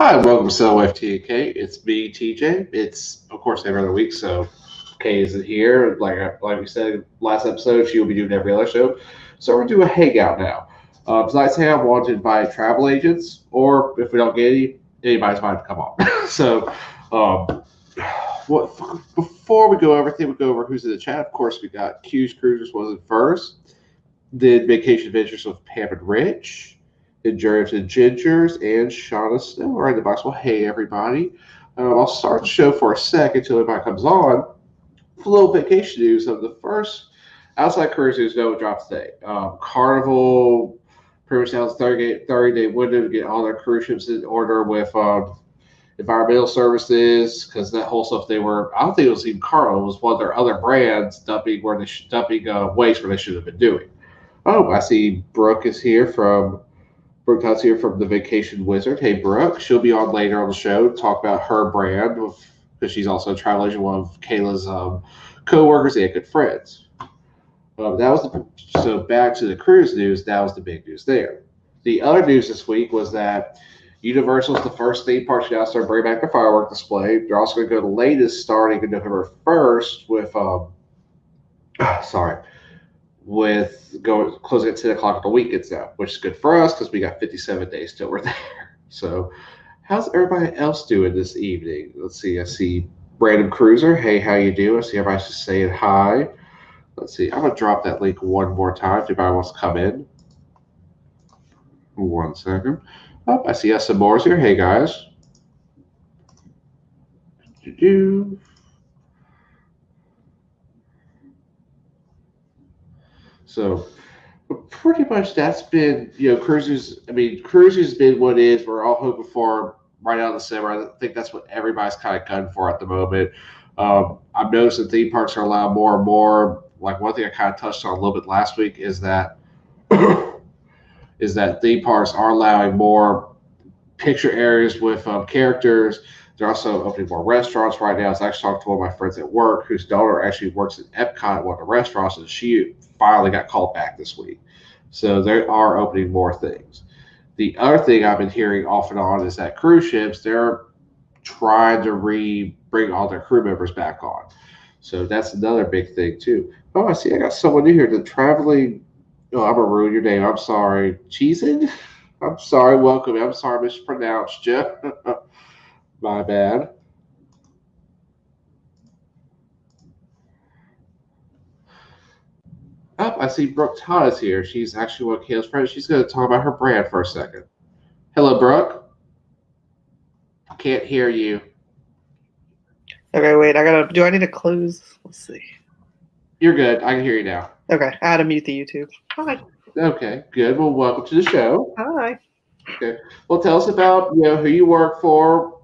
Hi, welcome to Sell with TK. It's me, TJ. It's of course every other week, so Kay isn't here. Like we said last episode, she'll be doing every other show. So we're gonna do a hangout now. Tonight's hangout, I want to invite travel agents, or if we don't get anybody's fine to come on. so, um, what before we go over everything, we go over who's in the chat. Of course, we got Q's Cruisers was it first. Did Vacation Adventures with Pam and Rich. Endurance and Gingers and Shauna Snow are in the box. Well, hey, everybody. I'll start the show for a second until everybody comes on. A little vacation news of the first outside cruise news no drop today. Carnival pretty much announced 30-day window to get all their cruise ships in order with environmental services because that whole stuff I don't think it was even Carnival, it was one of their other brands dumping waste where they should have been doing. Oh, I see Brooke is here from Brooke Tutt's here from the Vacation Wizard. Hey, Brooke. She'll be on later on the show to talk about her brand because she's also a travel agent, one of Kayla's co-workers and good friends. So back to the cruise news. That was the big news there. The other news this week was that Universal's the first theme park to now start bringing back the firework display. They're also going to go to the latest starting in November 1st with closing at 10 o'clock on the weekends now, which is good for us because we got 57 days till we're there. So how's everybody else doing this evening? Let's see. I see Random Cruiser. Hey, how you doing? I see everybody's just saying hi. Let's see. I'm going to drop that link one more time if anybody wants to come in. 1 second. Oh, I see S. Moore's here. Hey, guys. So pretty much that's been, cruises. I mean, cruises has been what it is. We're all hoping for right out of the summer. I think that's what everybody's kind of gunning for at the moment. I've noticed that theme parks are allowed more and more. Like one thing I kind of touched on a little bit last week is that theme parks are allowing more picture areas with characters. They're also opening more restaurants right now. I was actually talking to one of my friends at work whose daughter actually works at Epcot at one of the restaurants, and she finally got called back this week. So they are opening more things. The other thing I've been hearing off and on is that cruise ships, they're trying to bring all their crew members back on. So that's another big thing too. Oh, I see I got someone new here. The traveling, oh, I'm going to ruin your name. I'm sorry. Cheesin? I'm sorry. Welcome. I'm sorry I mispronounced you. My bad. Oh, I see Brooke Todd is here. She's actually one of Kayla's friends. She's going to talk about her brand for a second. Hello, Brooke. I can't hear you. Okay, wait. Do I need to close? Let's see. You're good. I can hear you now. Okay, I had to mute the YouTube. Hi. Okay, good. Well, welcome to the show. Hi. Okay. Well, tell us about who you work for,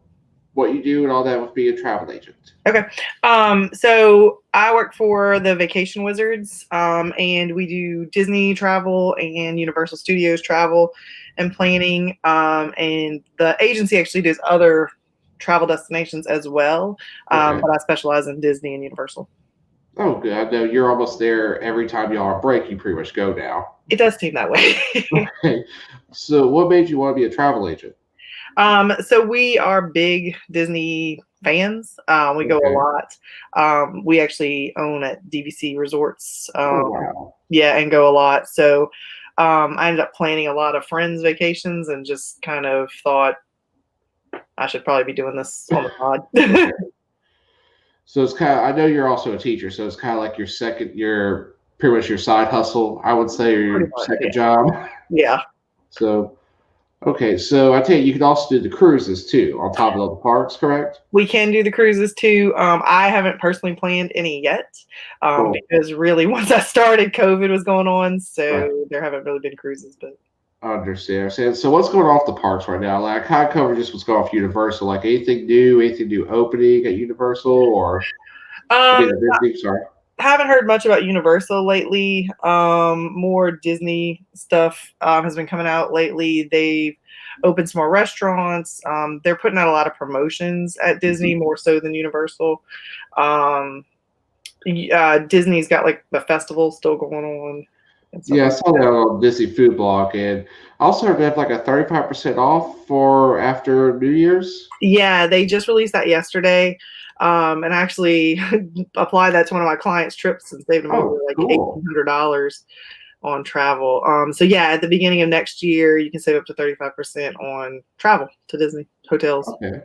what you do, and all that with being a travel agent. Okay. So I work for the Vacation Wizards, and we do Disney travel and Universal Studios travel and planning. And the agency actually does other travel destinations as well, Okay. but I specialize in Disney and Universal. Oh, good. I know you're almost there every time y'all are break. You pretty much go now. It does seem that way. Okay. So, what made you want to be a travel agent? So we are big Disney fans. We go a lot. We actually own at DVC Resorts. Oh, wow. Yeah, and go a lot. So I ended up planning a lot of friends' vacations and just kind of thought I should probably be doing this on the pod. So it's kind of, I know you're also a teacher, so it's kind of like your pretty much your side hustle, I would say, or your second job. Yeah. So, okay. So I tell you can also do the cruises too on top of all the parks, correct? We can do the cruises too. I haven't personally planned any yet because really once I started, COVID was going on. So there haven't really been cruises, but. I understand. So what's going on off the parks right now? Like, I kind of covered just what's going off Universal. Like, anything new opening at Universal or? Sorry. Haven't heard much about Universal lately. More Disney stuff has been coming out lately. They've opened some more restaurants. They're putting out a lot of promotions at Disney, more so than Universal. Disney's got like the festival still going on. and stuff Yeah, I like saw that that. on Disney Food Blog, and I also heard they have like a 35% off for after New Year's. Yeah, they just released that yesterday. And actually applied that to one of my clients' trips and saved them over Oh, like cool. $1,800 on travel. So yeah, at the beginning of next year, you can save up to 35% on travel to Disney hotels. Okay.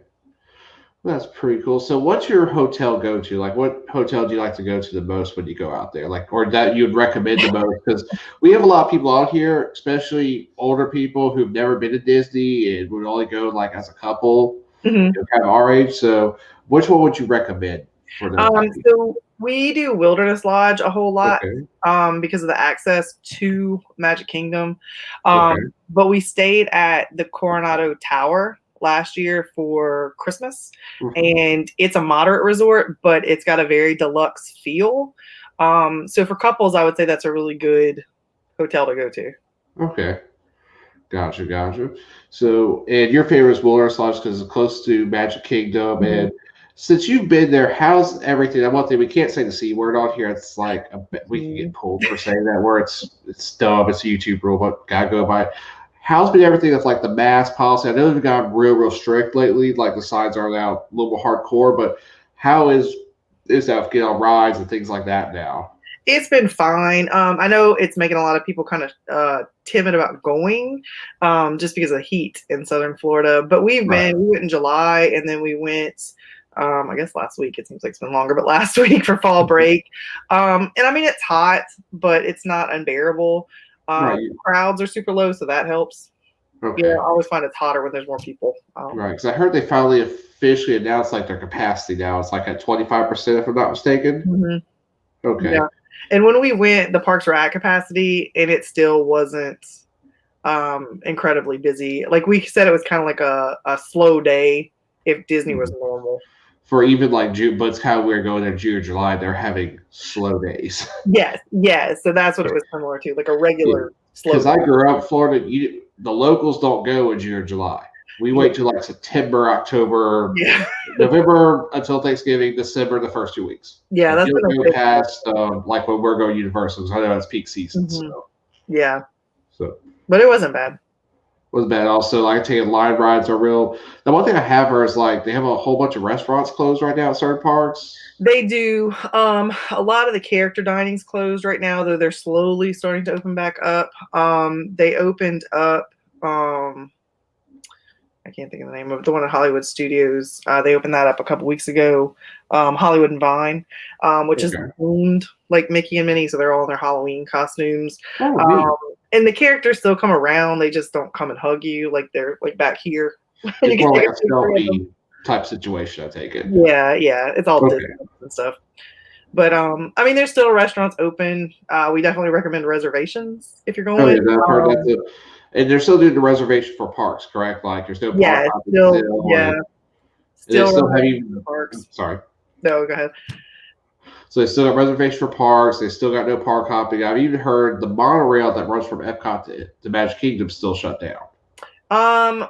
That's pretty cool. So, what's your hotel go to? Like, what hotel do you like to go to the most when you go out there? Like, or that you'd recommend the most? Because we have a lot of people out here, especially older people who've never been to Disney and would only go like as a couple, Mhm. kind of our age. So, which one would you recommend for those type of people? So we do Wilderness Lodge a whole lot Okay. because of the access to Magic Kingdom. Okay. But we stayed at the Coronado Tower last year for Christmas, Mhm. and it's a moderate resort, but it's got a very deluxe feel. So for couples, I would say that's a really good hotel to go to. Okay. Gotcha. Gotcha. So, and your favorite is Wilderness Lodge because it's close to Magic Kingdom. Mhm. And since you've been there, how's everything? And one thing we can't say the C word on here. It's like we can get Mhm. pulled for saying that word. It's dumb. It's a YouTube rule, but gotta go by it. How's been everything with like the mask policy? I know they've gotten real strict lately. Like the signs are now a little more hardcore, but how is that get on rides and things like that now? It's been fine. I know it's making a lot of people kind of timid about going, just because of the heat in Southern Florida. But Right. we went in July, and then we went, I guess last week. It seems like it's been longer, but last week for fall break. And I mean, it's hot, but it's not unbearable. Right. Crowds are super low, so that helps. Yeah, Okay. I always find it's hotter when there's more people. Right, because I heard they finally officially announced like their capacity now. It's like at 25%, if I'm not mistaken. Mhm. Okay. Yeah. And when we went, the parks were at capacity, and it still wasn't incredibly busy. Like we said, it was kind of like a slow day if Disney was Mhm. normal. For even like June, but it's kind of weird going there June or July. They're having slow days. Yes, yes. So that's what it was similar to, like a Yeah, regular slow because day. I grew up in Florida. The locals don't go in June or July. We Yeah, wait till like September, October, yeah, November until Thanksgiving, December, the first 2 weeks. yeah. And That's you been a don't go big past like when we're going to Universal, 'cause I know it's peak season. thing. Yeah, So but it wasn't bad. was bad. Also, like I tell you, line rides are real. The one thing I have heard is like they have a whole bunch of restaurants closed right now at certain parks. They do. A lot of the character dining's closed right now, though they're slowly starting to open back up. They opened up. I can't think of the name of it, the one at Hollywood Studios. They opened that up a couple weeks ago. Hollywood and Vine, which is Okay. themed like Mickey and Minnie, so they're all in their Halloween costumes. Oh, Um, neat. and the characters still come around; they just don't come and hug you like they're like back here. And you It's can more take like a a picture of them. selfie type situation. I take it. Yeah, yeah, it's all Okay. distance and stuff. But I mean, there's still restaurants open. We definitely recommend reservations if you're Oh going. yeah, I've heard that's it. And they're still doing the reservation for parks, correct? Like there's no Yeah, park it's hopping still still, yeah, and they still still have reservations for you. parks. Sorry. No, go ahead. So they still got reservation for parks. They still got no park hopping. I've even heard the monorail that runs from Epcot to Magic Kingdom still shut down.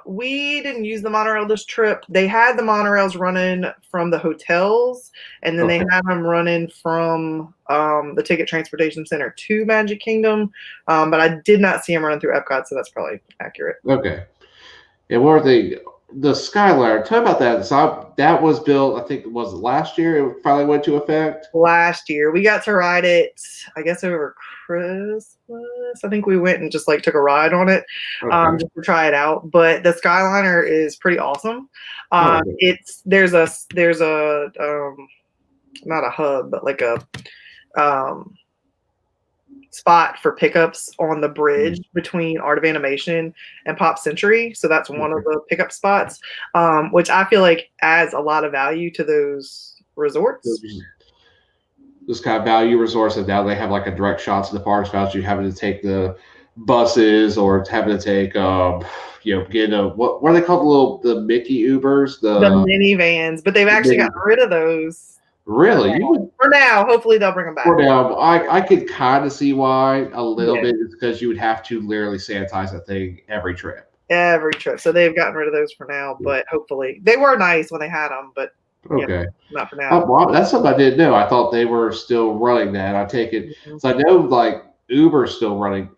We didn't use the monorail this trip. They had the monorails running from the hotels, and then they Okay. had them running from the Ticket Transportation Center to Magic Kingdom. But I did not see them running through Epcot, so that's probably accurate. Okay. And what are they? The Skyliner. Tell me about that. So that was built. I think it was last year. It finally went to effect. Last year, we got to ride it, I guess, over Christmas. I think we went and just like took a ride on it, Okay. just to try it out. But the Skyliner is pretty awesome. Oh, good. It's there's a not a hub, but like a um, spot for pickups on the bridge between Art of Animation and Pop Century. So that's one of Okay. the pickup spots, which I feel like adds a lot of value to those resorts. This kind of value resource, and now they have like a direct shot to the parks without you having to take the buses or having to take, get a what are they called? The Mickey Ubers, The minivans, but they've the actually mini. gotten rid of those Really, you would. for now. Hopefully, they'll bring them For back. now, I could kind of see why a little Yeah, bit. It's because you would have to literally sanitize that thing every trip. every trip. So they've gotten rid of those for now, but hopefully they were nice when they had them, but yeah, Okay. not for now. Well, that's something I didn't know. I thought they were still running that. I take it. Mhm. So I know, like, Uber's still running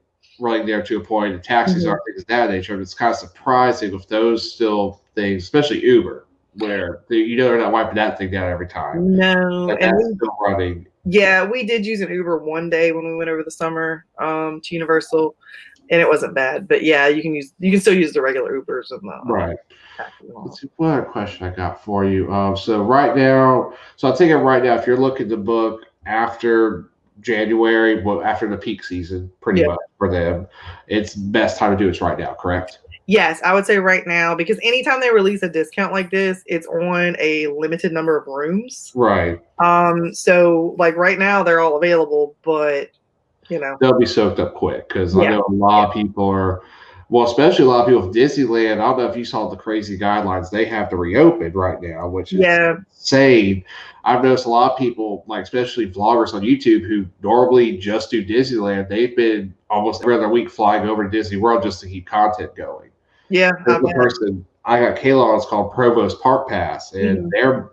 there to a point, and taxis Mhm. are things of that nature. It's kind of surprising with those still things, especially Uber, where they're not wiping that thing down every time. No, That and that's still running. yeah, we did use an Uber one day when we went over the summer to Universal, and it wasn't bad. But yeah, you can still use the regular Ubers and the Right. taxis and all. Let's see what other question I got for you. So right now, so I'm thinking right now, if you're looking to book after January, well, after the peak season, pretty Yeah. much for them, it's best time to do it right now. Correct? Yes, I would say right now because anytime they release a discount like this, it's on a limited number of rooms. Right. So like right now they're all available, but They'll be soaked up quick because I yeah, know a yeah, lot of people are, well, especially a lot of people with Disneyland. I don't know if you saw the crazy guidelines they have to reopen right now, which is yeah, insane. I've noticed a lot of people, like especially vloggers on YouTube, who normally just do Disneyland. They've been almost every other week flying over to Disney World just to keep content going. yeah. I There's the bet. person I got Kayla on. It's called Provost Park Pass, and Mhm. they're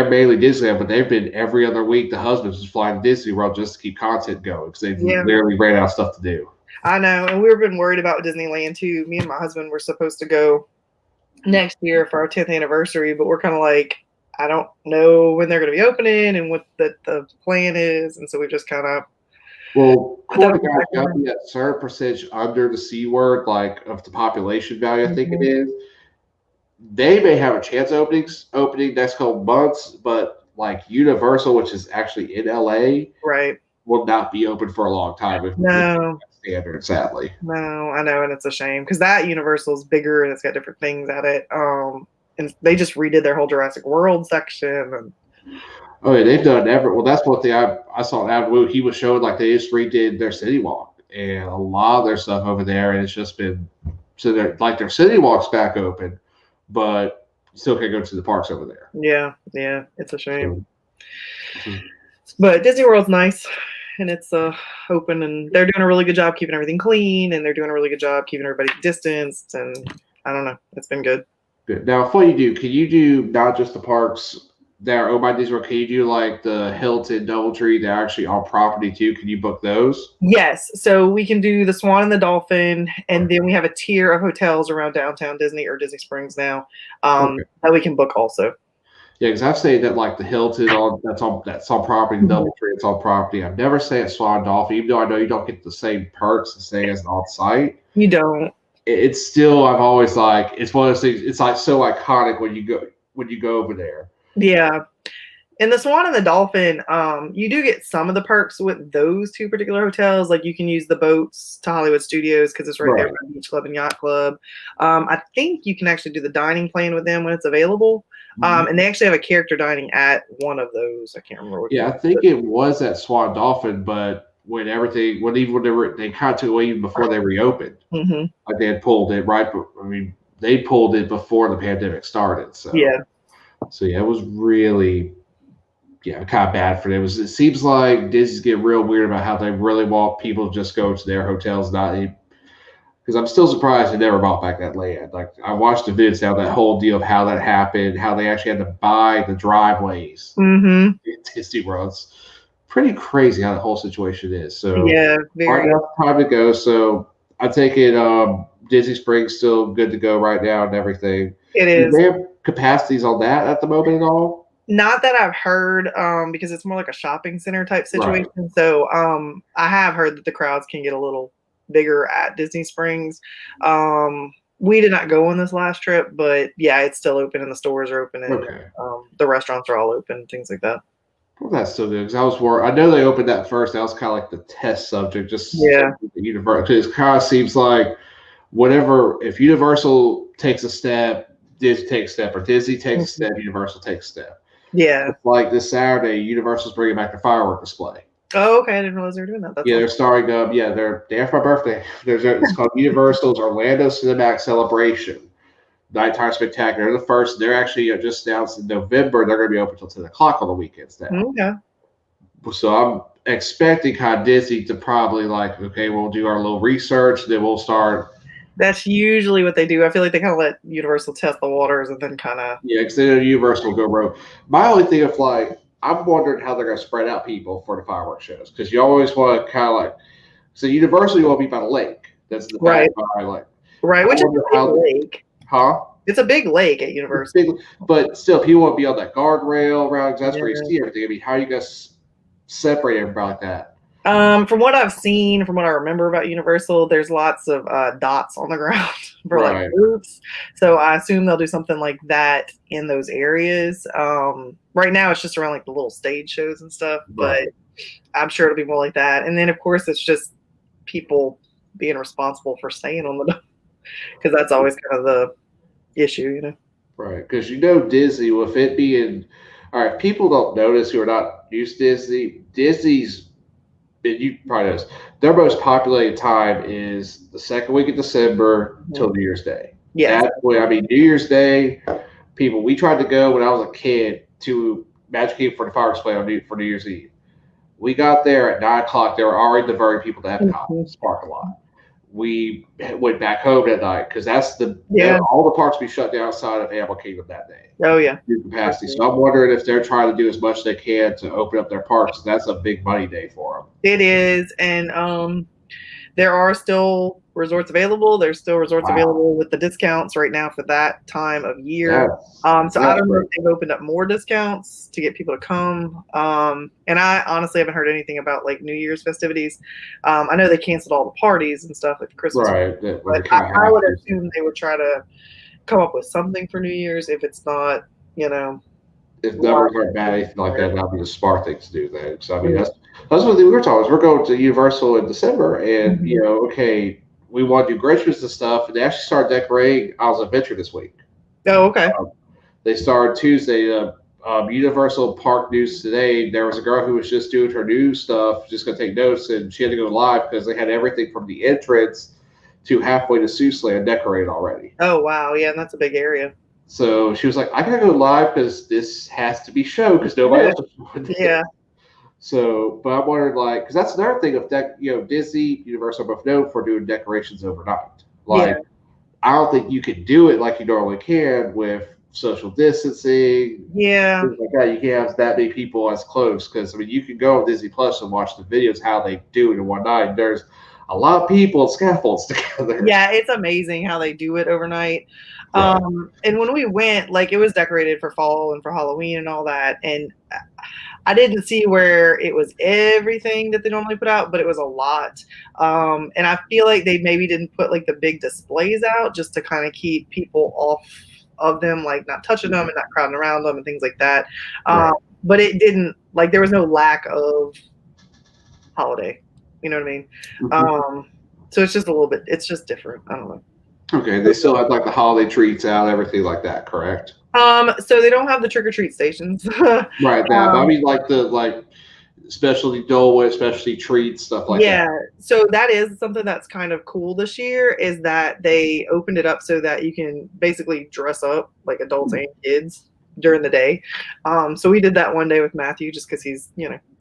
mainly Disneyland, but they've been every other week. The husband's just flying to Disney World just to keep content going because they've Yeah, literally ran out of stuff to do. I know, and we've been worried about Disneyland too. Me and my husband were supposed to go next year for our 10th anniversary, but we're kind of like, I don't know when they're going to be opening and what the plan is, and so we just kind of Well, put that according on to the guys, back got to burner. be a certain percentage under the C word, like of the population value, I think it Mhm. is. They may have a chance opening next couple months, but like Universal, which is actually in LA, Right? will not be open for a long time if No, that's standard, sadly. no, I know, and it's a shame because that Universal's bigger and it's got different things at it. And they just redid their whole Jurassic World section, and Oh yeah, they've done ever. Well, that's one thing I saw Adam Wu. He was showing like they just redid their city walk and a lot of their stuff over there, and it's just been so they're like their city walk's back open, but you still can't go to the parks over there. yeah, yeah, it's a shame. So, so But Disney World's nice, and it's open, and they're doing a really good job keeping everything clean, and they're doing a really good job keeping everybody distanced, and I don't know, it's been good. good. Now, before you do, can you do not just the parks that are owned by Disney World? Can you do like the Hilton, DoubleTree that are actually on property too? Can you book those? Yes, so we can do the Swan and the Dolphin, and then we have a tier of hotels around downtown Disney or Disney Springs now Okay. that we can book also. Yeah, because I've stayed at like the Hilton on that's on property, the Mhm. DoubleTree it's on property. I've never stayed at Swan Dolphin, even though I know you don't get the same perks as staying as an on site. You don't. It's still I've always like it's one of those things. It's like so iconic when you go over there. Yeah. And the Swan and the Dolphin, you do get some of the perks with those two particular hotels. Like you can use the boats to Hollywood Studios because it's right there Right. by Beach Club and Yacht Club. I think you can actually do the dining plan with them when it's available. Mhm. And they actually have a character dining at one of those. I can't remember which Yeah, one. I think it was at Swan Dolphin, but when they kind of took away even before they reopened, Hmm. like they had pulled it right. I mean, they pulled it before the pandemic started. Yeah. So yeah, it was really kind of bad for them. It seems like Disney's getting real weird about how they really want people to just go to their hotels, not because I'm still surprised they never bought back that land. Like I watched the vids now, that whole deal of how that happened, how they actually had to buy the driveways Hmm. in Disney World. It's pretty crazy how the whole situation is. So Yeah. right Very. now, it's time to go. So I take it Disney Springs still good to go right now and everything. It Do is. they have capacities on that at the moment at all? Not that I've heard, because it's more like a shopping center type Right. situation. So I have heard that the crowds can get a little bigger at Disney Springs. We did not go on this last trip, but yeah, it's still open and the stores are open and Okay. the restaurants are all open, things like that. Well, that's still good because I was worried. I know they opened that first. That was kind of like the test subject, just Yeah. the Universal. It kind of seems like whatever, if Universal takes a step, Disney takes a step, or Disney takes a Mhm. step, Universal takes a step. Yeah. It's like this Saturday, Universal's bringing back the firework display. Oh, okay. I didn't realize they were doing that. That's Yeah, they're awesome. starting up. Yeah, they're day after my birthday. It's called Universal's Orlando Cinematic Celebration Nighttime Spectacular. They're the first. They're actually just announced in November. They're going to be open until 10 o'clock on the weekends now. Okay. So I'm expecting kind of Disney to probably like, okay, we'll do our little research, then we'll start. That's usually what they do. I feel like they kind of let Universal test the waters and then kind of. Yeah, because they know Universal will go rogue. My only thing of like I'm wondering how they're going to spread out people for the fireworks shows because you always want to kind of like so Universal you want to be by the lake. That's the back Right, by like. right. I Which is a wonder big how, lake. huh? It's a big lake at It's Universal. big, but still, people want to be on that guardrail around. 'Cause that's where you Yeah. see everything. I mean, how you guys separate everybody like that? From what I've seen, from what I remember about Universal, there's lots of dots on the ground for like Right, groups. So I assume they'll do something like that in those areas. Right now, it's just around like the little stage shows and stuff, but right. I'm sure it'll be more like that. And then, of course, it's just people being responsible for staying on the because that's always kind of the issue, you know. Right, because you know Disney, with it being, all right, people don't notice who are not used to Disney. Disney's, and you probably notice, their most populated time is the second week of December till Mhm. New Year's Day. Yes. That's when, I mean, New Year's Day, people, we tried to go when I was a kid to Magic Kingdom for the fireworks play for New Year's Eve. We got there at 9 o'clock. They were already diverting people to Epcot, Mhm. parking lot. We went back home that night because that's Yeah. all the parks be shut down outside of Animal Kingdom that day Oh, yeah. due to capacity. So I'm wondering if they're trying to do as much as they can to open up their parks. That's a big money day for them. It is. And there are still resorts available. There's still resorts Wow, available with the discounts right now for that time of year. So I that's don't know if great. they've opened up more discounts to get people to come. And I honestly haven't heard anything about like New Year's festivities. I know they canceled all the parties and stuff like the Christmas, Right, that when but they kind of I have would to. assume they would try to come up with something for New Year's if it's not, you know, If live. numbers aren't bad, anything like that, that'd be the smart thing to do. Then, so I mean, Yeah. that's what we were talking. Is we're going to Universal in December, and Mhm. okay, we want to do Christmas and stuff, and they actually started decorating Islands of Adventure this week. Oh, okay. They started Tuesday. Universal Park News today. There was a girl who was just doing her new stuff, just gonna take notes, and she had to go live because they had everything from the entrance to halfway to Seussland decorated already. Oh, wow. Yeah, and that's a big area. So she was like, "I gotta go live because this has to be shown because nobody else is doing Yeah. it." So, but I'm wondering, like, because that's another thing of Disney, Universal are both known for doing decorations overnight. Yeah. Like, I don't think you could do it like you normally can with social distancing, Yeah. things like that. You can't have that many people as close because I mean, you can go on Disney Plus and watch the videos how they do it in one night. There's a lot of people and scaffolds together. Yeah, it's amazing how they do it overnight. Right. And when we went, like it was decorated for fall and for Halloween and all that. And I didn't see where it was everything that they normally put out, but it was a lot. And I feel like they maybe didn't put like the big displays out just to kind of keep people off of them, like not touching them and not crowding around them and things like that. Um, Right. but it didn't like there was no lack of holiday. You know what I mean? Mhm. So it's just a little bit. It's just different. I don't know. Okay. They still have like the holiday treats out, everything like that, correct? So they don't have the trick or treat stations. Right. That. But I mean, like the specialty Dole Whip, specialty treats, stuff like that. Yeah, so that is something that's kind of cool this year is that they opened it up so that you can basically dress up like adults and kids during the day. So we did that one day with Matthew just because he's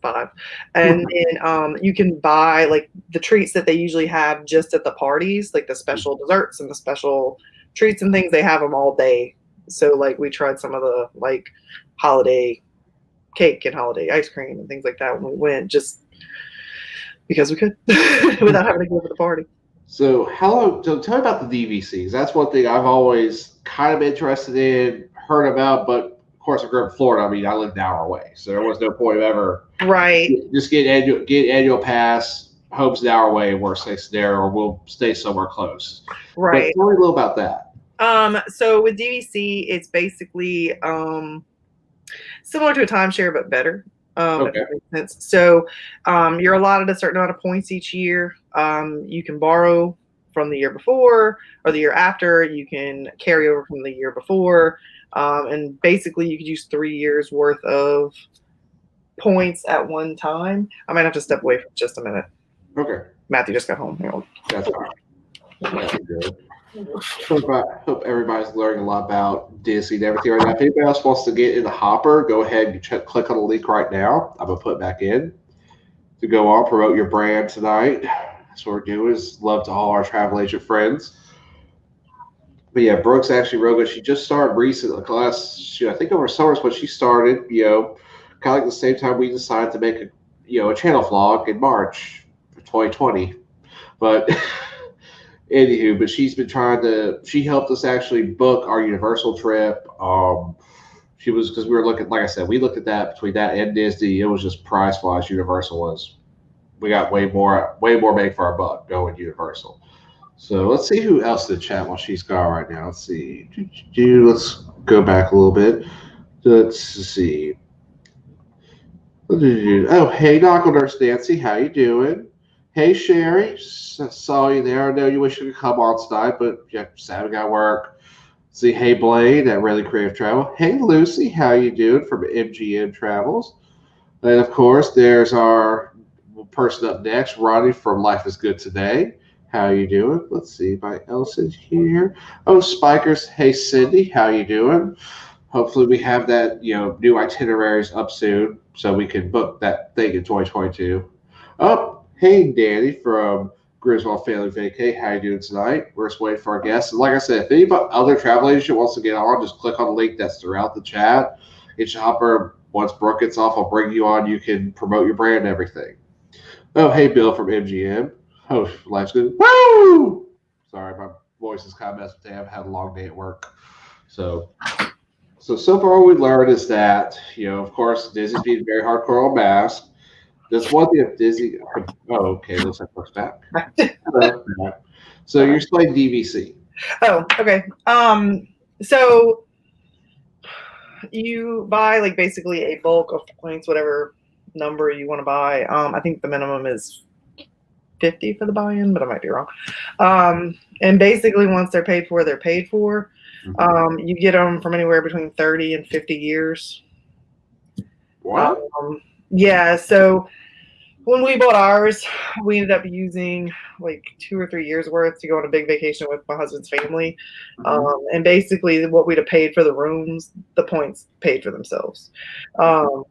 5, and then you can buy like the treats that they usually have just at the parties, like the special desserts and the special treats and things. They have them all day. So like we tried some of the like holiday cake and holiday ice cream and things like that when we went, just because we could without having to go to the party. So how long? So tell me about the DVCs. That's one thing I've always kind of been interested in, heard about, but of course I grew up in Florida. I mean, I lived an hour away, so there was no point of ever Right, just get annual pass. Home's an hour away, worst case scenario, or we'll stay somewhere close. But right. tell me a little about that. So with DVC, it's basically similar to a timeshare but better. If Okay. that makes sense. So you're allotted a certain amount of points each year. You can borrow from the year before or the year after. You can carry over from the year before, and basically you could use 3 years worth of points at one time. I might have to step away for just a minute. Okay. Matthew just got home. Hang on. That's fine. That's good. Hope everybody's learning a lot about Disney and everything right now. If anybody else wants to get in the hopper, go ahead and click on the link right now. I'm gonna put it back in to go on promote your brand tonight. That's what we're doing. Is love to all our travel agent friends. But yeah, Brooks actually real good. She just started recently, like last shoot, I think over summer's when she started. kind of like the same time we decided to make a channel vlog in March of 2020. But anywho, but she's been trying to. She helped us actually book our Universal trip. She was because we were looking, like I said, we looked at that between that and Disney. It was just price wise, Universal was. We got way more bang for our buck going Universal. So let's see who else in the chat while she's gone right now. Let's see. Let's go back a little bit. Let's see. Oh, hey, Knuckle Nurse Nancy, how you doing? Hey, Sherry, saw you there. I know you wish you could come on tonight, but yeah, Sam got work. See, hey, Blaine at Really Creative Travel. Hey, Lucy, how you doing from MGM Travels? And of course, there's our person up next, Ronnie from Life is Good Today. How you doing? Let's see if I else is here. Oh, Spikers. Hey, Cindy, how you doing? Hopefully, we have that new itineraries up soon, so we can book that thing in 2022. Oh, hey, Danny from Griswold Family Vacay. How you doing tonight? We're just waiting for our guests. And like I said, if any other travel agent wants to get on, just click on the link that's throughout the chat. It's Hopper. Once Brooke gets off, I'll bring you on. You can promote your brand and everything. Oh, hey, Bill from MGM. Oh, life's good. Woo! Sorry, my voice is kind of messed with. I've had a long day at work. So far what we learned is that, of course, Disney's being very hardcore on masks. There's one thing of Disney. Oh, okay. Looks like we're back. Hello. So you're playing DVC. Oh, okay. So you buy like basically a bulk of points, whatever number you want to buy. I think the minimum is 50 for the buy-in, but I might be wrong. And basically, once they're paid for, they're paid for. You get them from anywhere between 30 and 50 years. Wow. Yeah, so when we bought ours, we ended up using like 2 or 3 years worth to go on a big vacation with my husband's family. And basically what we'd have paid for the rooms, the points paid for themselves. And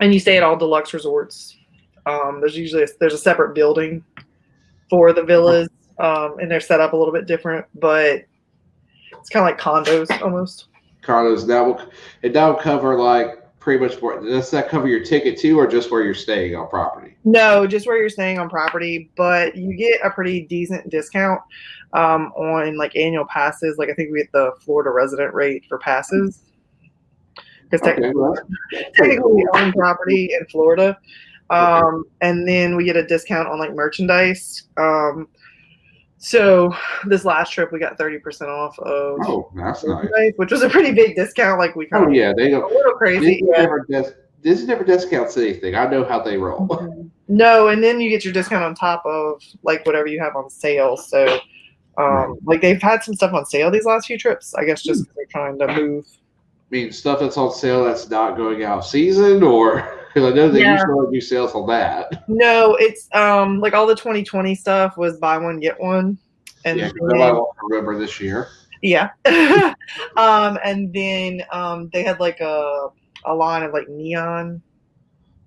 you stay at all deluxe resorts. There's a separate building for the villas, and they're set up a little bit different, but it's kind of like condos almost. Condos, that will cover like pretty much. Does that cover your ticket too, or just where you're staying on property? No, just where you're staying on property, but you get a pretty decent discount on like annual passes. Like I think we get the Florida resident rate for passes because technically we own property in Florida. And then we get a discount on like merchandise. So this last trip we got 30% off of that's nice, which was a pretty big discount. Like we kind of they go a little crazy. Disney never discounts anything. I know how they roll. No, and then you get your discount on top of like whatever you have on sale. So like they've had some stuff on sale these last few trips. I guess just because they're trying to move. I mean, stuff that's on sale that's not going out of season, or because I know they usually do sales on that. No, it's like all the 2020 stuff was buy one get one, and I won't remember this year. Yeah, and then they had like a line of like neon,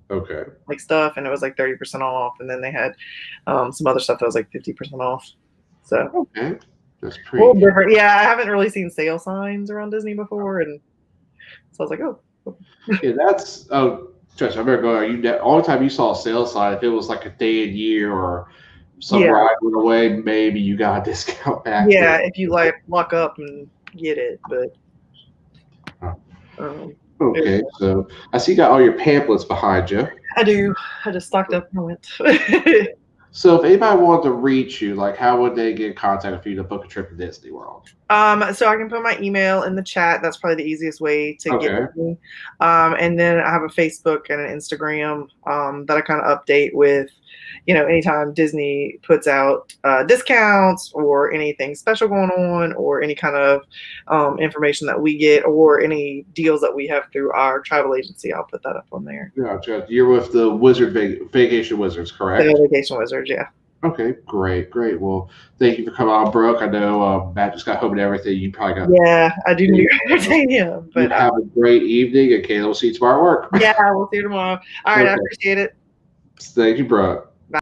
like stuff, and it was like 30% off, and then they had some other stuff that was like 50% off. So that's pretty cool, different. Yeah, I haven't really seen sale signs around Disney before, and so I was like, oh. Yeah, that's Trust, I remember going. All the time you saw a sales sign, if it was like a day and year or some ride went away, maybe you got a discount back. Yeah, if you like lock up and get it, but. So I see you got all your pamphlets behind you. I do. I just stocked up and went. So if anybody wanted to reach you, like how would they get in contact with you to book a trip to Disney World? So I can put my email in the chat. That's probably the easiest way to get to me. And then I have a Facebook and an Instagram that I kind of update with, anytime Disney puts out discounts or anything special going on or any kind of information that we get or any deals that we have through our travel agency. I'll put that up on there. Yeah, you're with the Vacation Wizards, correct? The Vacation Wizards, yeah. Okay, great. Well, thank you for coming on, Brooke. I know Matt just got home and everything. You probably got. Yeah, I do need to entertain him. But have a great evening, and Kayla will see you tomorrow at work. Yeah, we'll see you tomorrow. All right, I appreciate it. Thank you, Brooke. Bye.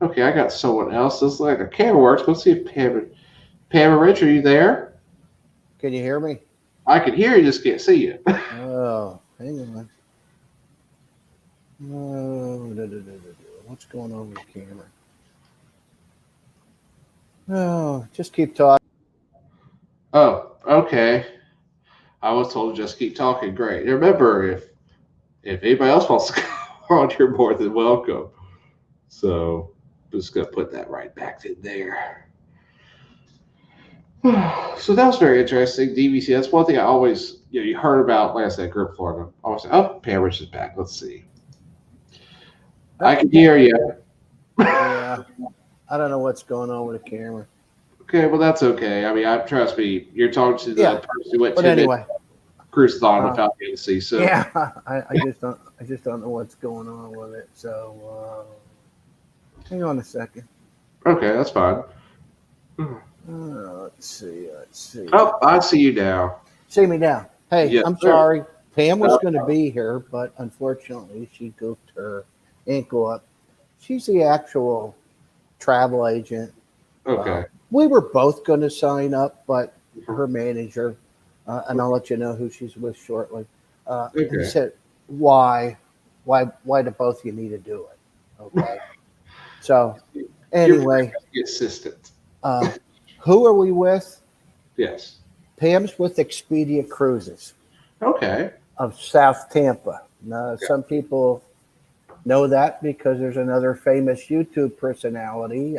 Okay, I got someone else. This is like the camera works. Let's see if Pam and Rich, are you there? Can you hear me? I can hear you, just can't see you. Oh, Hang on. What's going on with the camera? Oh, just keep talking. Oh, okay. I was told to just keep talking. Great. Remember, if anybody else wants to come on, you're more than welcome. So just gonna put that right back in there. So that was very interesting. DVC. That's one thing I always, you heard about. Like I said, group Florida. I always say, oh, Pam Rich is back. Let's see. I can hear you. Yeah, I don't know what's going on with the camera. Okay, well that's okay. I mean, trust me. You're talking to the Yeah, person who went but 10 minutes anyway, cruisathon uh, without getting to see. So yeah, I just don't know what's going on with it. So hang on a second. okay, that's fine. Let's see. Let's see. Oh, I see you now. See me now. Hey, Yes, I'm sir. sorry. Pam was going to be here, but unfortunately, she goofed her ankle up. She's the actual travel agent. Okay. We were both going to sign up, but her manager, and I'll let you know who she's with shortly. He Okay. said, "Why, why do both of you need to do it?" Okay. So anyway, You're the assistant. uh, who are we with? Yes. Pam's with Expedia Cruises Okay. of South Tampa. Now, some people know that because there's another famous YouTube personality.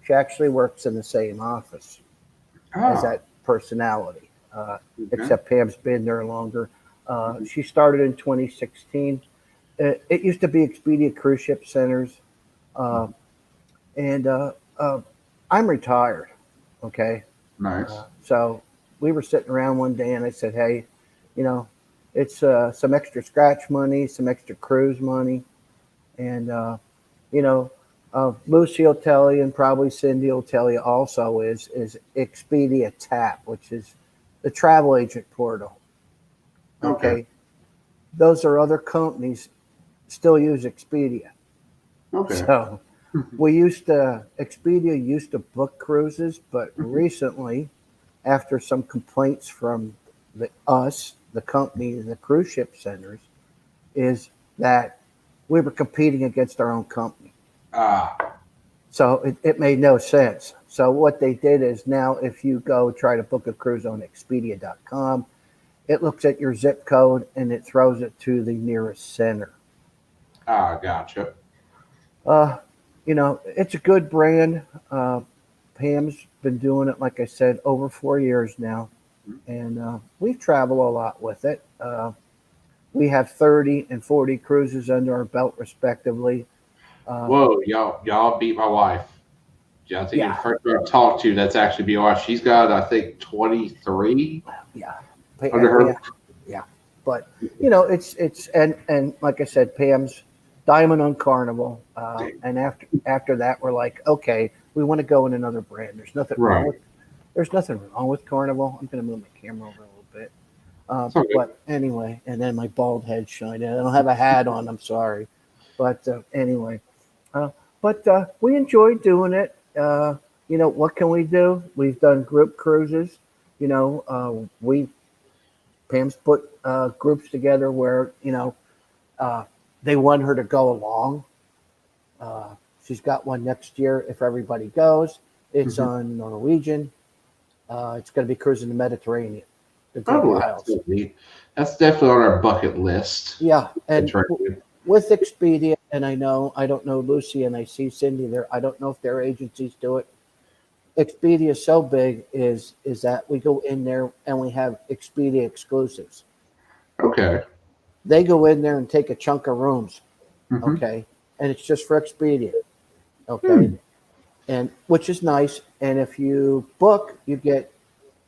She actually works in the same office as Ah. that personality, Okay. except Pam's been there longer. She started in 2016. It used to be Expedia Cruise Ship Centers, uh, and I'm retired. Okay, Nice. so we were sitting around one day, and I said, "Hey, you know, it's some extra scratch money, some extra cruise money, and you know, Lucy will tell you, and probably Cindy will tell you also is Expedia Tap, which is the travel agent portal. Okay. Okay, those are other companies still use Expedia. Okay. So we used to Expedia used to book cruises, but recently, after some complaints from the company, the cruise ship centers, is that we were competing against our own company. Ah. So it made no sense. So what they did is now if you go try to book a cruise on Expedia.com, it looks at your zip code and it throws it to the nearest center. Ah. Gotcha. Uh, it's a good brand. Pam's been doing it, like I said, over 4 years now, and we've traveled a lot with it. We have 30 and 40 cruises under our belt, respectively. Uh, Whoa, y'all beat my wife. Yeah, I think you're the yeah, first one I've talked to that's actually be honest. She's got, I think, 23 yeah, under her. yeah, yeah. But it's and like I said, Pam's Diamond on Carnival, and after that, we're like, okay, we want to go in another brand. Right. There's nothing wrong with Carnival. I'm going to move my camera over a little bit. It's okay. But anyway, and then my bald head shining. I don't have a hat on. I'm sorry, but anyway, uh, but we enjoy doing it. What can we do? We've done group cruises. We Pam's put groups together where uh, they want her to go along. Uh, she's got one next year if everybody goes. It's Mhm. on Norwegian. It's going to be cruising the Mediterranean, the Greek Oh, that's Isles. so neat. That's definitely on our bucket list. Yeah, That's and right. with Expedia, and I don't know Lucy, and I see Cindy there. I don't know if their agencies do it. Expedia is so big is that we go in there and we have Expedia exclusives. Okay. They go in there and take a chunk of rooms, Hmm. okay, and it's just for Expedia, okay, Hmm. and which is nice. And if you book, you get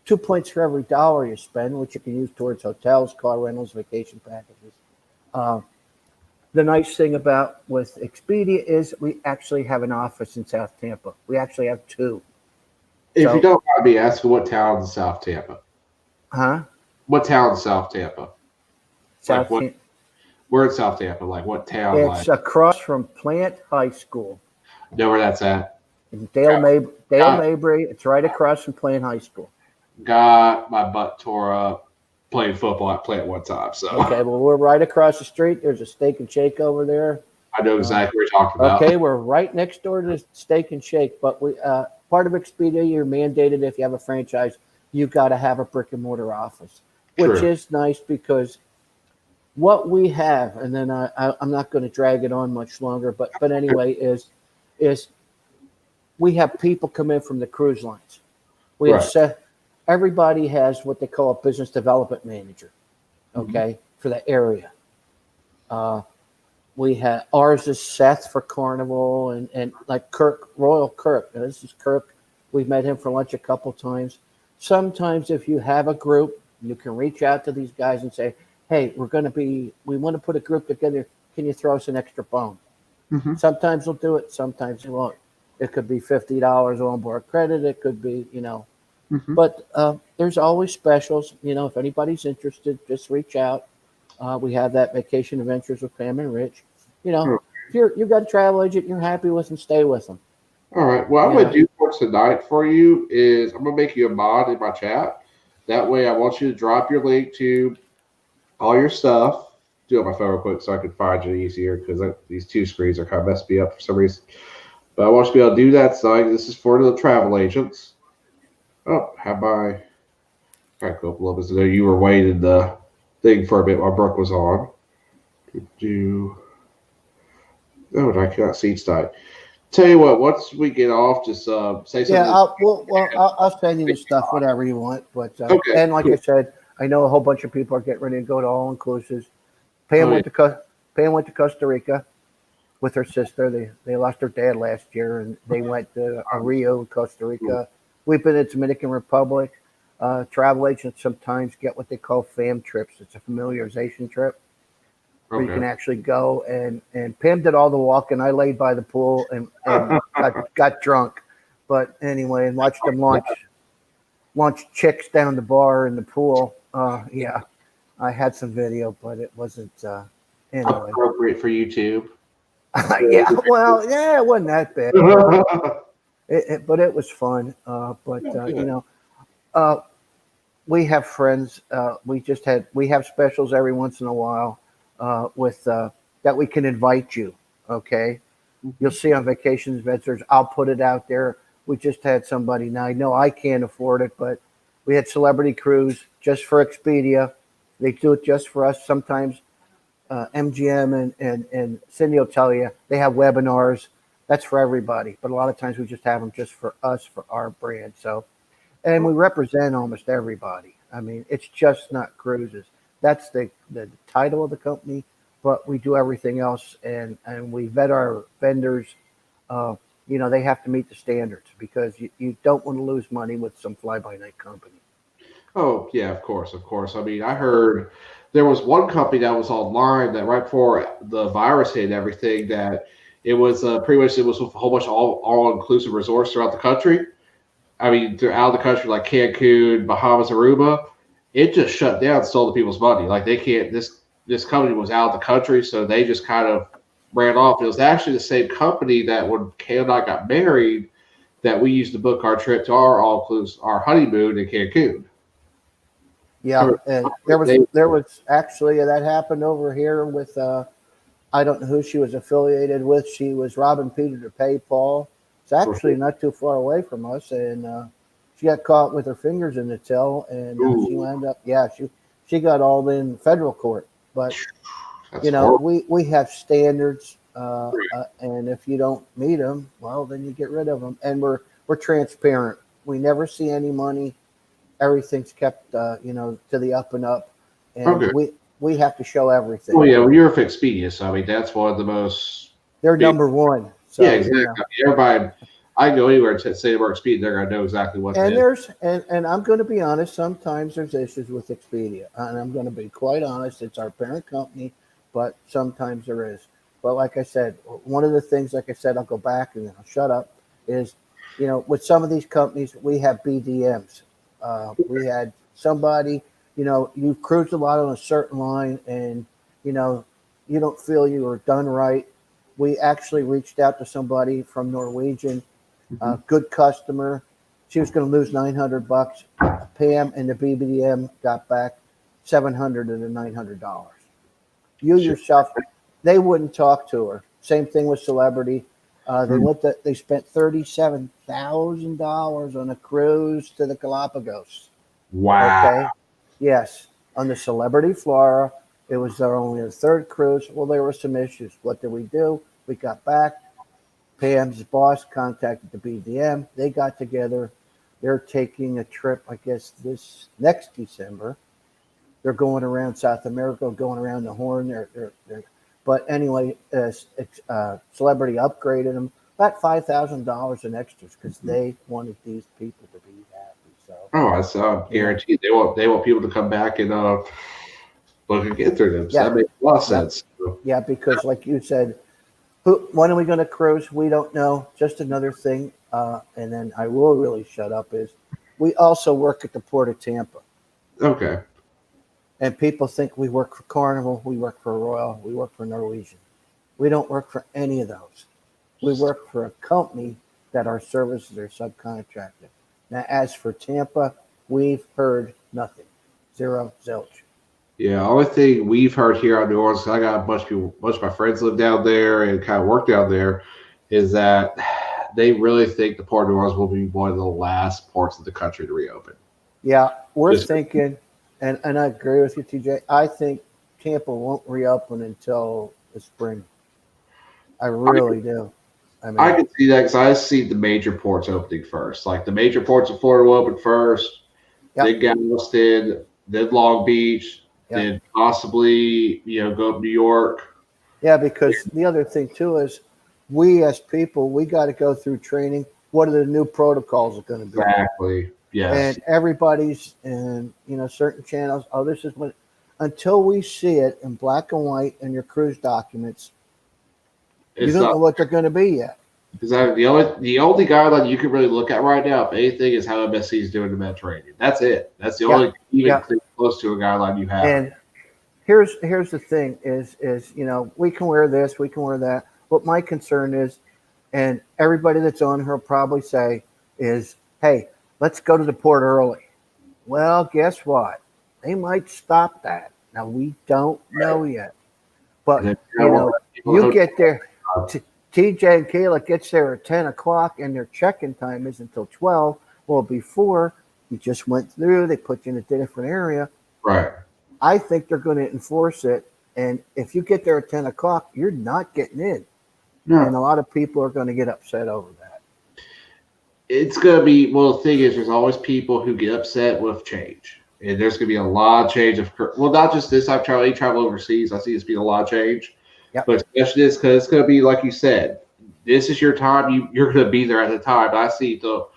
2 points for every dollar you spend, which you can use towards hotels, car rentals, vacation packages. Uh, the nice thing about with Expedia is we actually have an office in South Tampa. We actually have two. If you So, don't mind me asking, what town in South Tampa? huh? What town in South Tampa? Like South what? Tampa. We're in South Tampa. Like what town? It's Like across from Plant High School know where that's at? in Got, Dale got, Mabry. It's right across from Plant High School. got my butt tore up playing football at Plant one time. So Okay, well, we're right across the street. There's a Steak and Shake over there. I know exactly what you're talking about. Okay, we're right next door to the Steak and Shake, but we part of Expedia, you're mandated if you have a franchise, you got to have a brick and mortar office, which True. is nice because what we have, and then I'm not going to drag it on much longer, but anyway, is we have people come in from the cruise lines. We have Right. everybody has what they call a business development manager, okay, for the area. Uh, we have ours is Seth for Carnival and like Kirk Royal Kirk. Now, this is Kirk. We've met him for lunch a couple times. Sometimes if you have a group, you can reach out to these guys and say, "Hey, we want to put a group together. Can you throw us an extra bone?" Mm-hmm. Sometimes they'll do it. Sometimes they won't. It could be $50 on board credit. It could be, Mm-hmm. but there's always specials. If anybody's interested, just reach out. We have that vacation adventures with Pam and Rich. If you've got a travel agent you're happy with them, stay with them. All right. What I'm You gonna know, do for tonight for you is I'm gonna make you a mod in my chat. That way, I want you to drop your link to all your stuff. Do it on my phone real quick so I can find you easier because these two screens are kind of messing me up for some reason. But I want you to be able to do that. So this is for the travel agents. Oh, have I? All right, cool. A little bit ago, you were waiting the thing for a bit while Brooke was on. Oh, and I cannot see tonight. Tell you what, once we get off, just say something. yeah. I'll send you the stuff, whatever you want. But Okay, and like cool. I said, I know a whole bunch of people are getting ready to go to all inclusives. Pam Oh, went to Pam went to Costa Rica with her sister. They lost her dad last year, and they went to Rio, Costa Rica. We've been in Dominican Republic. Travel agents sometimes get what they call fam trips. It's a familiarization trip where you can Okay. actually go. And Pam did all the walking. I laid by the pool and got drunk. But anyway, and watched them launch chicks down the bar in the pool. Yeah, I had some video, but it wasn't. Anyway, Appropriate for YouTube. yeah. Well, yeah, it wasn't that bad. But it was fun. Uh, we have friends. We have specials every once in a while with that we can invite you. Okay, you'll see on Vacations Ventures. I'll put it out there. We just had somebody. Now I know I can't afford it, but we had Celebrity Cruise just for Expedia. They do it just for us. Sometimes MGM and Cindy will tell you they have webinars. That's for everybody, but a lot of times we just have them just for us for our brand. So, and we represent almost everybody. I mean, it's just not cruises. That's the title of the company, but we do everything else, and we vet our vendors. Uh, they have to meet the standards because you don't want to lose money with some fly by night company. Oh, yeah, of course, of course. I mean, I heard there was one company that was online that right before the virus hit and everything that it was pretty much it was with a whole bunch of all inclusive resorts throughout the country. I mean, throughout the country like Cancun, Bahamas, Aruba. It just shut down, stole the people's money. Like they can't. This company was out of the country, so they just kind of ran off. It was actually the same company that when Kay and I got married that we used to book our trip to our all inclusive our honeymoon in Cancun. Yeah, and there was actually that happened over here with I don't know who she was affiliated with. She was robbing Peter to pay Paul. It's actually not too far away from us, and she got caught with her fingers in the till, and she Ooh, wound up. Yeah, she got all in federal court. But that's horrible. we have standards, and if you don't meet them, well, then you get rid of them. And we're transparent. We never see any money. Everything's kept, to the up and up, and Okay. we have to show everything. Well, yeah, well, you're with Expedia, so I mean that's one of the most They're big. number one. Yeah, So exactly. I mean, everybody, I go anywhere to say the word Expedia, they're gonna know exactly what it and is. and I'm going to be honest. Sometimes there's issues with Expedia, and I'm going to be quite honest. It's our parent company, but sometimes there is. But like I said, one of the things, like I said, I'll go back and I'll shut up. Is with some of these companies, we have BDMs. We had somebody, you cruised a lot on a certain line, and you know you don't feel you were done right. We actually reached out to somebody from Norwegian, Mhm. good customer. She was going to lose $900. Pam and the BBM got back. $700 to $900. You Shit. yourself, they wouldn't talk to her. Same thing with celebrity. Hmm. They spent $37,000 on a cruise to the Galapagos. Wow. Okay, yes, on the Celebrity Flora. It was their only the third cruise. Well, there were some issues. What did we do? We got back. Pam's boss contacted the BDM. They got together. They're taking a trip, I guess, this next December. They're going around South America, going around the Horn. But anyway, Celebrity upgraded them about $5,000 in extras because they wanted these people to be happy. So, Oh, I saw. you know, Guaranteed they want people to come back and look and get through them. So yeah, that makes a lot of yeah, sense. So, yeah. Because like you said, when are we going to cruise? We don't know. Just another thing. And then I will really shut up is we also work at the Port of Tampa. okay. And people think we work for Carnival, we work for Royal, we work for Norwegian. We don't work for any of those. We work for a company that our services are subcontracted. Now, as for Tampa, we've heard nothing. Zero, zilch. Yeah, only thing we've heard here on New Orleans, 'cause I got a bunch of people, bunch of my friends live down there and kind of work down there, is that they really think the Port of New Orleans will be one of the last ports of the country to reopen. Yeah, we're Just thinking, and I agree with you, TJ. I think Tampa won't reopen until the spring. I I, really do. I I mean, can see that because I see the major ports opening first. Like the major ports of Florida will open first, then yep, Galveston, then Long Beach, yep. then possibly go up New York. Yeah, because the other thing too is we as people, we got to go through training. What are the new protocols going to be? Exactly. Yes. And everybody's in, certain channels. Oh, this is what, until we see it in black and white in your cruise documents, you It's don't know not. what they're going to be yet. Exactly. The only guideline you can really look at right now, if anything, is how MSC is doing the Mediterranean. That's it. That's the Yeah, only even yeah. thing close to a guideline you have. And here's the thing is we can wear this, we can wear that. What my concern is, and everybody that's on here will probably say is, hey, let's go to the port early. Well, guess what? They might stop that. Now we don't know yet, And but then you know, people you hotel get there. time. TJ and Kayla gets there at 10 o'clock, and their check-in time is until 12. Well, before you just went through, they put you in a different area. Right. I think they're going to enforce it, and if you get there at 10 o'clock, you're not getting in, and a No. lot of people are going to get upset over that. It's gonna be well. The thing is, there's always people who get upset with change, and there's gonna be a lot of change of well, not just this time travel overseas. I see this being a lot of change, Yep. but especially this because it's gonna be like you said. This is your time. You're gonna be there at the time. I see the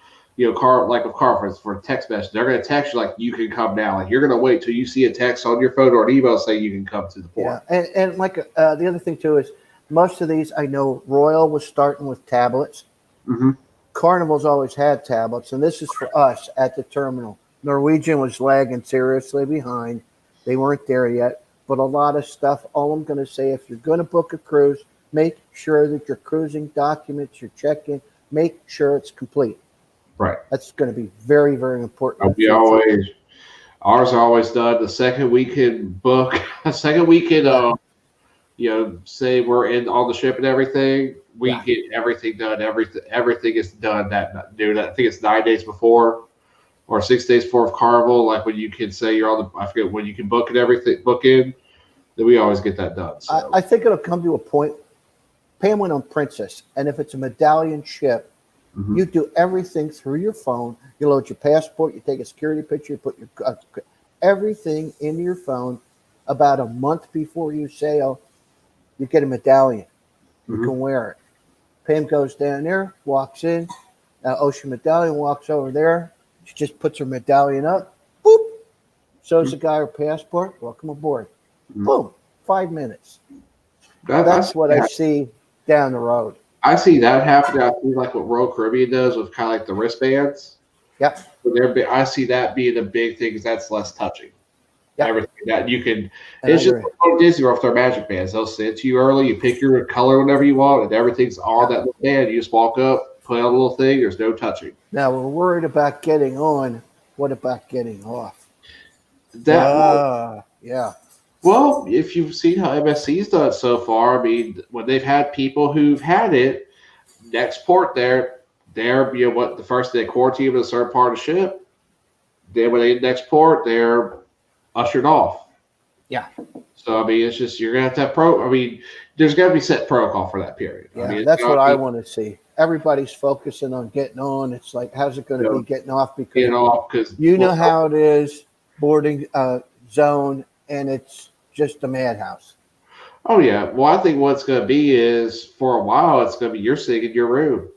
car like a conference for a text message. They're gonna text you like you can come now. Like you're gonna wait till you see a text on your phone or an email saying you can come to the Yeah, port. and like the other thing too is most of these I know Royal was starting with tablets. Hmm. Carnival's always had tablets, and this is for us at the terminal. Norwegian was lagging seriously behind. They weren't there yet, but a lot of stuff. All I'm going to say, if you're going to book a cruise, make sure that your cruising documents, your check-in, make sure it's complete. Right. That's going to be very, very important in the We future. always ours are always done the second we can book. The second we can Yeah, say we're in on the ship and everything, we yeah, get everything done. Everything is done dude. I think it's 9 days before or 6 days before of Carnival. Like when you can say you're on the, I forget when you can book and everything, book in. Then we always get that done. So I think it'll come to a point. Pam went on Princess, and if it's a medallion ship, mhm. you do everything through your phone. You load your passport, you take a security picture, you put your everything into your phone. About a month before you sail, you get a medallion. You Mhm. can wear it. Pam goes down there, walks in. Ocean Medallion walks over there. She just puts her medallion up. Boop. Shows the guy her passport. Welcome aboard. Mhm. Boom. 5 minutes. I That's see what I that. see down the road. I see that happening. I see like what Royal Caribbean does with kind of like the wristbands. Yep. I see that being a big thing because that's less touching. Yep. Everything that you can. And I It's just agree. like going to Disney World with their magic bands. They'll send it to you early. You pick your color whenever you want, and everything's on Yep. that little band. You just walk up, put on a little thing. There's no touching. Now we're worried about getting on. What about getting off? That Yeah. well, if you've seen how MSC's done so far, I mean, when they've had people who've had it, next port they're what the first they quarantine in a certain part of the ship. Then when they next port, they're ushered off. Yeah. So I mean, it's just you're gonna have to have pro. I mean, there's got to be set protocol for that period. I Yeah. mean, it's That's what got to I be want to see. Everybody's focusing on getting on. It's like, how's it going to be getting off? Because getting off because you know how it is, boarding zone, and it's just a madhouse. oh yeah. Well, I think what's gonna be is for a while it's gonna be you're sitting in your room,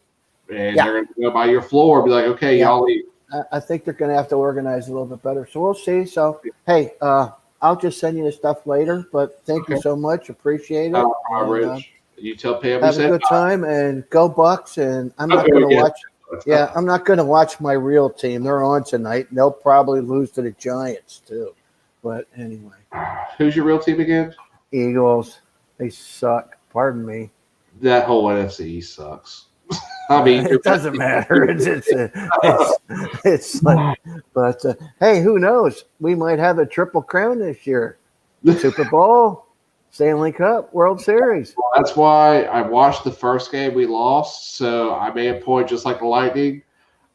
and Yeah. they're gonna go by your floor and be like, okay, Yeah. y'all leave. I think they're going to have to organize a little bit better. So we'll see. So, hey, I'll just send you the stuff later, but thank you Okay. so much. Appreciate it. And, Rich. You tell Pam we have a said good time and go Bucks. And I'm not okay, going to yeah. watch. Yeah, I'm not going to watch my real team. They're on tonight, and they'll probably lose to the Giants too. But anyway, Who's your real team again? Eagles, they suck. Pardon me. That whole NFC East sucks. I mean, It doesn't matter. It's like, but hey, who knows? We might have a triple crown this year: Super Bowl, Stanley Cup, World Series. that's why I watched the first game we lost. So I made a point, just like the Lightning.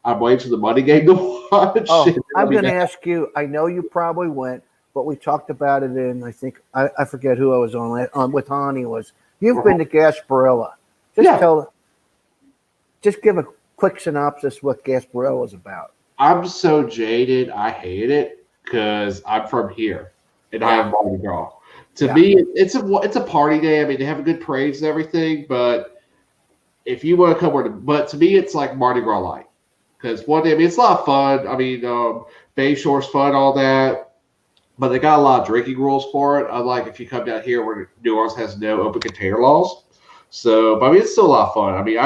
I'm waiting for the money game to watch. Oh, I'm going to ask you. I know you probably went, but we talked about it in. I think I forget who I was on with Hani was. You've been to Gasparilla. Yeah. Just give a quick synopsis what Gasparilla is about. I'm so jaded. I hate it because I'm from here and I have Mardi Gras. To me, it's a party day. I mean, they have a good parades and everything, but if you want to come, but to me, it's like Mardi Gras light because one day, I mean, it's a lot of fun. I mean, Bay Shore's fun, all that, but they got a lot of drinking rules for it. Unlike if you come down here where New Orleans has no open container laws. So, but I mean, it's still a lot of fun. I mean,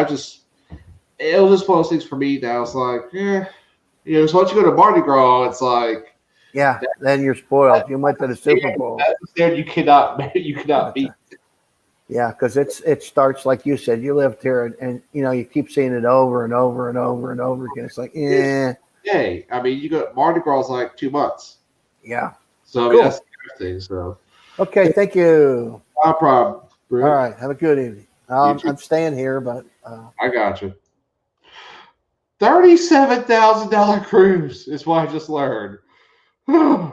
it was just one of those things for me that I was like, so once you go to Mardi Gras, it's like, then you're spoiled. You went to the Super Bowl. Then you cannot beat. Yeah, because it starts like you said. You lived here, and you keep seeing it over and over and over and over again. It's like, Hey, I mean, you go Mardi Gras is like 2 months. Yeah. So I mean, that's the thing. So okay, thank you. No problem. Bruce. All right, have a good evening. I'm staying here, but I got you. $37,000 cruise is what I just learned. Learned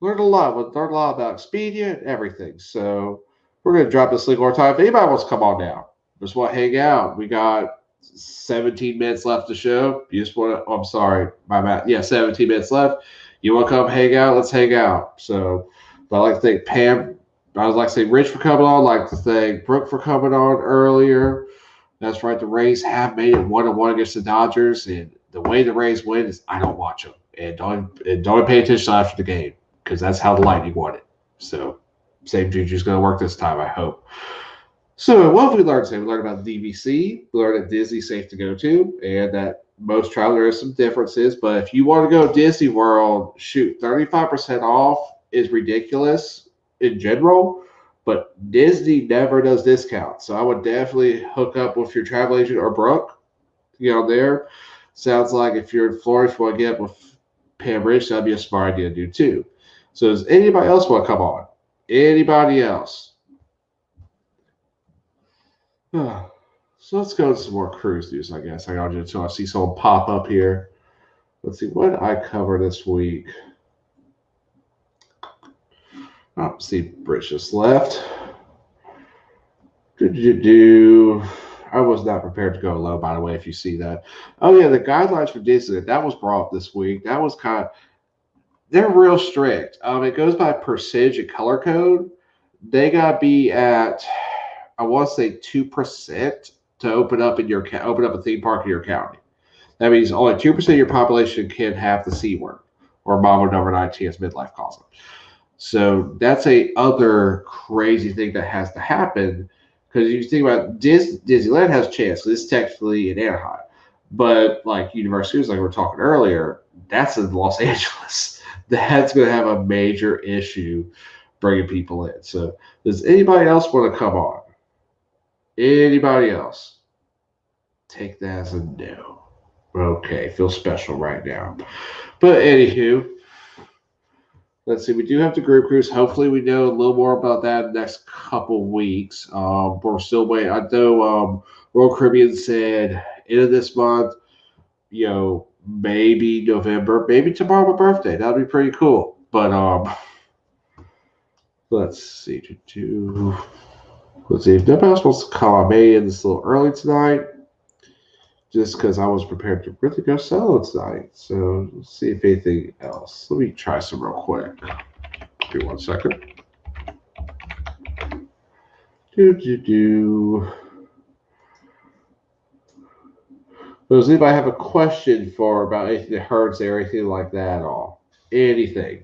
a lot. Learned a lot about Expedia and everything. So we're going to drop this link more time. If anybody wants to come on now, just want to hang out. We got 17 minutes left to show. You just want to, I'm sorry, my math. Yeah, 17 minutes left. You want to come hang out? Let's hang out. So, but I'd like to thank Pam. I would like to say Rich for coming on. I'd like to thank Brooke for coming on earlier. That's right. The Rays have made it 1-1 against the Dodgers, and the way the Rays win is I don't watch them and don't pay attention after the game because that's how the Lightning won it. So, same juju's going to work this time, I hope. So, what have we learned today? We learned about DVC. We learned that Disney's safe to go to, and that most travel there are some differences. But if you want to go to Disney World, shoot, 35% off is ridiculous in general. But Disney never does discounts. So I would definitely hook up with your travel agent or Brooke to get on there. Sounds like if you're in Florida, if you want to get up with Pam Rich, that'd be a smart idea to do too. So does anybody else want to come on? Anybody else? So let's go to some more cruise news, I guess. I got to until I see someone pop up here. Let's see, what did I cover this week? Oh, see, Rich just left. I was not prepared to go low, by the way, if you see that. Oh, yeah, the guidelines for Disney, that was brought up this week. That was they're real strict. It goes by percentage and color code. They got to be at, I want to say 2% to open up a theme park in your county. That means only 2% of your population can have the C word, or Mambo number 19 as midlife calls it. So that's a other crazy thing that has to happen because you think about Disneyland has a chance. So this is technically in Anaheim, but like Universal Studios, like we were talking earlier, that's in Los Angeles. That's going to have a major issue bringing people in. So does anybody else want to come on? Anybody else? Take that as a no. Okay, feel special right now. But anywho, Let's see. We do have the group cruise. Hopefully, we know a little more about that in the next couple weeks. We're still waiting. I know Royal Caribbean said end of this month. Maybe November, maybe tomorrow my birthday. That'd be pretty cool. But let's see. Let's see. If nobody else wants to call, I may end this a little early tonight, just because I was prepared to really go solo tonight. So let's see if anything else. Let me try some real quick. Give me 1 second. Do. Does anybody have a question for about anything that hurts or anything like that at all? Anything?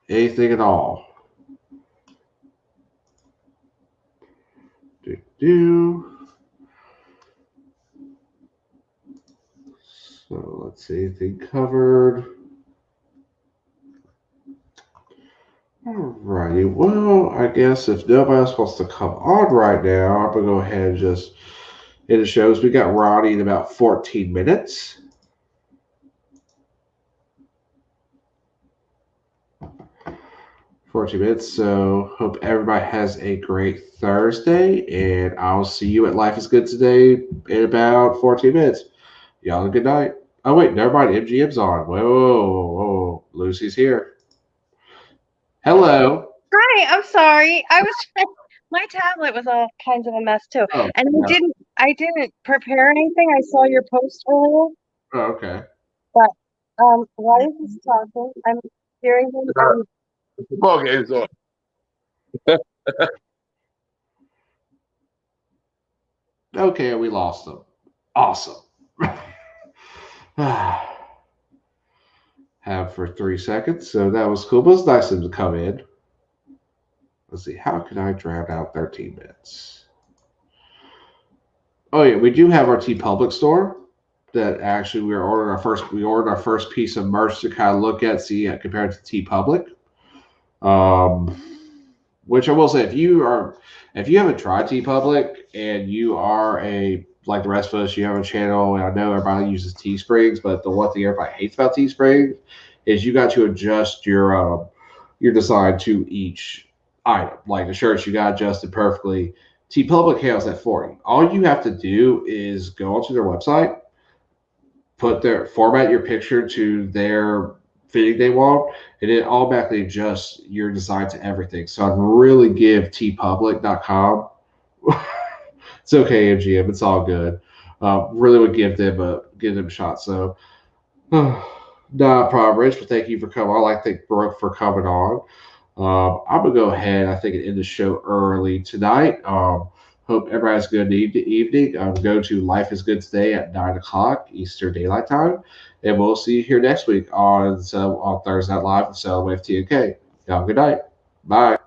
Anything at all? Do. So let's see, anything covered? Alrighty, well, I guess if nobody else wants to come on right now, I'm going to go ahead and just end the shows. We got Ronnie in about 14 minutes. 14 minutes, so hope everybody has a great Thursday, and I'll see you at Life is Good today in about 14 minutes. Y'all have a good night. Oh, wait, never mind, MGM's on. Whoa, Lucy's here. Hello. Hi, I'm sorry. My tablet was all kinds of a mess too. Oh, And yeah. I didn't prepare anything. I saw your post earlier, Oh, okay. but why is this talking? I'm hearing him. The football game's on. Okay, we lost them. Awesome. Have for 3 seconds, so that was cool. But it's nice of them to come in. Let's see, how can I drown out 13 minutes? Oh yeah, we do have our T Public store that actually we ordered our first piece of merch to kind of look at, see compared to T Public. Which I will say, if you haven't tried T Public and you are like the rest of us, you have a channel, and I know everybody uses Teesprings, but the one thing everybody hates about Teesprings is you got to adjust your design to each item. Like the shirts, you got adjusted perfectly. T Public handles that for you. All you have to do is go onto their website, format your picture to their fitting they want, and it automatically adjusts your design to everything. So I'd really give tpublic.com. It's okay, MGM. It's all good. Really would give them a shot. So, not a problem, Rich. But thank you for coming on. I like to thank Brooke for coming on. I'm gonna go ahead, I think, and end the show early tonight. Hope everybody has a good evening. Go to Life is Good today at 9 o'clock Eastern Daylight Time, and we'll see you here next week on Thursday Night Live and Celebrate TNK. Y'all have a good night. Bye.